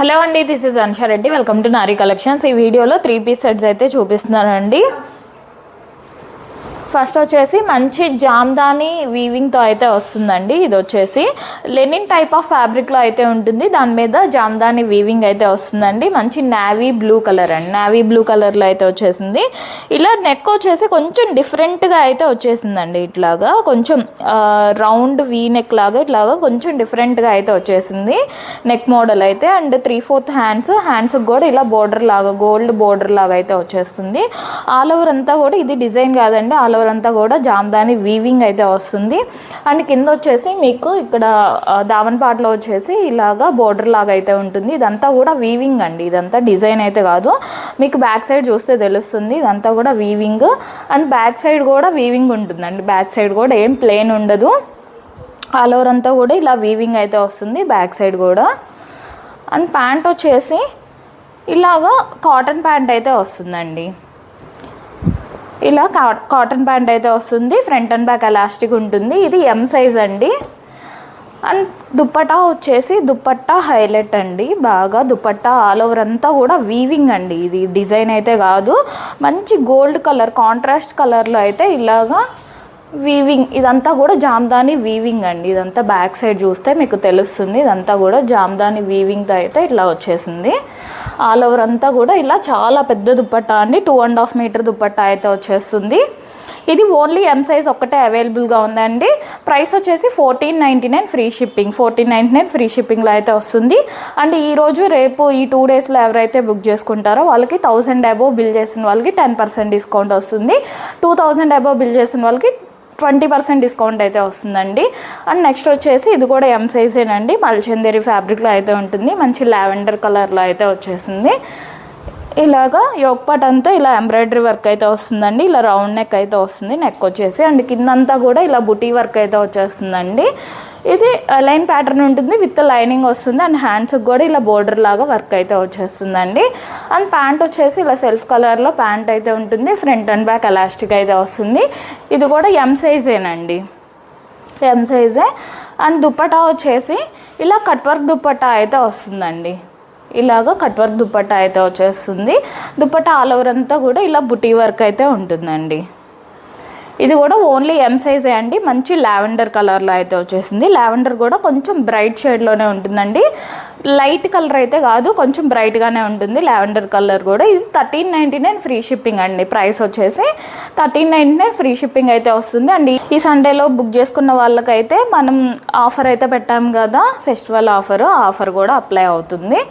Hello అండి, this is Ansha Reddy. Welcome to Nari collections. ఈ వీడియోలో 3 పీస్ సెట్స్ అయితే చూపిస్తున్నానండి. ఫస్ట్ వచ్చేసి మంచి జామ్దాని వీవింగ్తో అయితే వస్తుందండి. ఇది వచ్చేసి లెనిన్ టైప్ ఆఫ్ ఫ్యాబ్రిక్లో అయితే ఉంటుంది. దాని మీద జామ్దాని వీవింగ్ అయితే వస్తుందండి. మంచి నావీ బ్లూ కలర్ అండి, నావీ బ్లూ కలర్లో అయితే వచ్చేసింది. ఇలా నెక్ వచ్చేసి కొంచెం డిఫరెంట్గా అయితే వచ్చేసిందండి. ఇట్లాగా కొంచెం రౌండ్ వీ నెక్ లాగా ఇట్లాగా కొంచెం డిఫరెంట్గా అయితే వచ్చేసింది నెక్ మోడల్ అయితే. అండ్ 3/4 హ్యాండ్స్కి కూడా ఇలా బోర్డర్ లాగా, గోల్డ్ బోర్డర్ లాగా అయితే వచ్చేస్తుంది. ఆల్ ఓవర్ అంతా కూడా ఇది డిజైన్ కాదండి, ఆల్ ఓవర్ అంతా కూడా జామ్దాని వీవింగ్ అయితే వస్తుంది. అండ్ కింద వచ్చేసి మీకు ఇక్కడ దావన్ పార్ట్లో వచ్చేసి ఇలాగా బోర్డర్ లాగా అయితే ఉంటుంది. ఇదంతా కూడా వీవింగ్ అండి, ఇదంతా డిజైన్ అయితే కాదు. మీకు బ్యాక్ సైడ్ చూస్తే తెలుస్తుంది, ఇదంతా కూడా వీవింగ్. అండ్ బ్యాక్ సైడ్ కూడా వీవింగ్ ఉంటుందండి, బ్యాక్ సైడ్ కూడా ఏం ప్లేన్ ఉండదు. ఆల్ ఓవర్ అంతా కూడా ఇలా వీవింగ్ అయితే వస్తుంది బ్యాక్ సైడ్ కూడా. అండ్ ప్యాంట్ వచ్చేసి ఇలాగా కాటన్ ప్యాంట్ అయితే వస్తుందండి. ఇలా కాటన్ ప్యాంట్ అయితే వస్తుంది. ఫ్రంట్ అండ్ బ్యాక్ ఎలాస్టిక్ ఉంటుంది. ఇది ఎం సైజ్ అండి. అండ్ దుప్పట్టా వచ్చేసి దుప్పట్టా హైలైట్ అండి. బాగా దుప్పట్టా ఆల్ ఓవర్ అంతా కూడా వీవింగ్ అండి. ఇది డిజైన్ అయితే కాదు, మంచి గోల్డ్ కలర్ కాంట్రాస్ట్ కలర్లో అయితే ఇలాగా వీవింగ్. ఇదంతా కూడా జామ్దాని వీవింగ్ అండి. ఇదంతా బ్యాక్ సైడ్ చూస్తే మీకు తెలుస్తుంది. ఇదంతా కూడా జామ్దాని వీవింగ్తో అయితే ఇట్లా వచ్చేసింది. ఆల్ ఓవర్ అంతా కూడా ఇలా చాలా పెద్ద దుప్పట్టా అండి. 2.5 మీటర్ దుప్పట్టా అయితే వచ్చేస్తుంది. ఇది ఓన్లీ ఎం సైజ్ ఒక్కటే అవైలబుల్గా ఉందండి. ప్రైస్ వచ్చేసి 1499 ఫ్రీ షిప్పింగ్, 1499 ఫ్రీ షిప్పింగ్లో అయితే వస్తుంది. అండ్ ఈరోజు రేపు ఈ 2 డేస్లో ఎవరైతే బుక్ చేసుకుంటారో వాళ్ళకి 1000 అబోవ్ బిల్ చేసిన వాళ్ళకి 10% డిస్కౌంట్ వస్తుంది. 2000 అబోవ్ బిల్ చేసిన వాళ్ళకి 20% డిస్కౌంట్ అయితే వస్తుందండి. అండ్ నెక్స్ట్ వచ్చేసి ఇది కూడా ఎం సైజేనండి. మల్చందేరి ఫ్యాబ్రిక్లో అయితే ఉంటుంది. మంచి లావెండర్ కలర్లో అయితే వచ్చేసింది. ఇలాగా యోక్ పార్ట్ అంతా ఇలా ఎంబ్రాయిడరీ వర్క్ అయితే వస్తుందండి. ఇలా రౌండ్ నెక్ అయితే వస్తుంది నెక్ వచ్చేసి. అండ్ కిందంతా కూడా ఇలా బుటీ వర్క్ అయితే వచ్చేస్తుందండి. ఇది లైన్ ప్యాటర్న్ ఉంటుంది, విత్ లైనింగ్ వస్తుంది. అండ్ హ్యాండ్స్కి కూడా ఇలా బోర్డర్ లాగా వర్క్ అయితే వచ్చేస్తుందండి. అండ్ ప్యాంట్ వచ్చేసి ఇలా సెల్ఫ్ కలర్లో ప్యాంట్ అయితే ఉంటుంది. ఫ్రంట్ అండ్ బ్యాక్ ఎలాస్టిక్ అయితే వస్తుంది. ఇది కూడా ఎం సైజేనండి, ఎం సైజే. అండ్ దుప్పటా వచ్చేసి ఇలా కట్ వర్క్ దుప్పటా అయితే వస్తుందండి. ఇలాగ కట్ వర్క్ దుప్పట్టా అయితే వచ్చేస్తుంది. దుప్పట్టా ఆల్ ఓవర్ అంతా కూడా ఇలా బుటీ వర్క్ అయితే ఉంటుందండి. ఇది కూడా ఓన్లీ ఎం సైజే అండి. మంచి లావెండర్ కలర్లో అయితే వచ్చేసింది. లావెండర్ కూడా కొంచెం బ్రైట్ షేడ్లోనే ఉంటుందండి, లైట్ కలర్ అయితే కాదు, కొంచెం బ్రైట్గానే ఉంటుంది లావెండర్ కలర్ కూడా. ఇది 1399 ఫ్రీ షిప్పింగ్ అండి. ప్రైస్ వచ్చేసి 1399 ఫ్రీ షిప్పింగ్ అయితే వస్తుంది. అండ్ ఈ సండేలో బుక్ చేసుకున్న వాళ్ళకైతే మనం ఆఫర్ అయితే పెట్టాము కదా, ఫెస్టివల్ ఆఫర్ కూడా అప్లై అవుతుంది.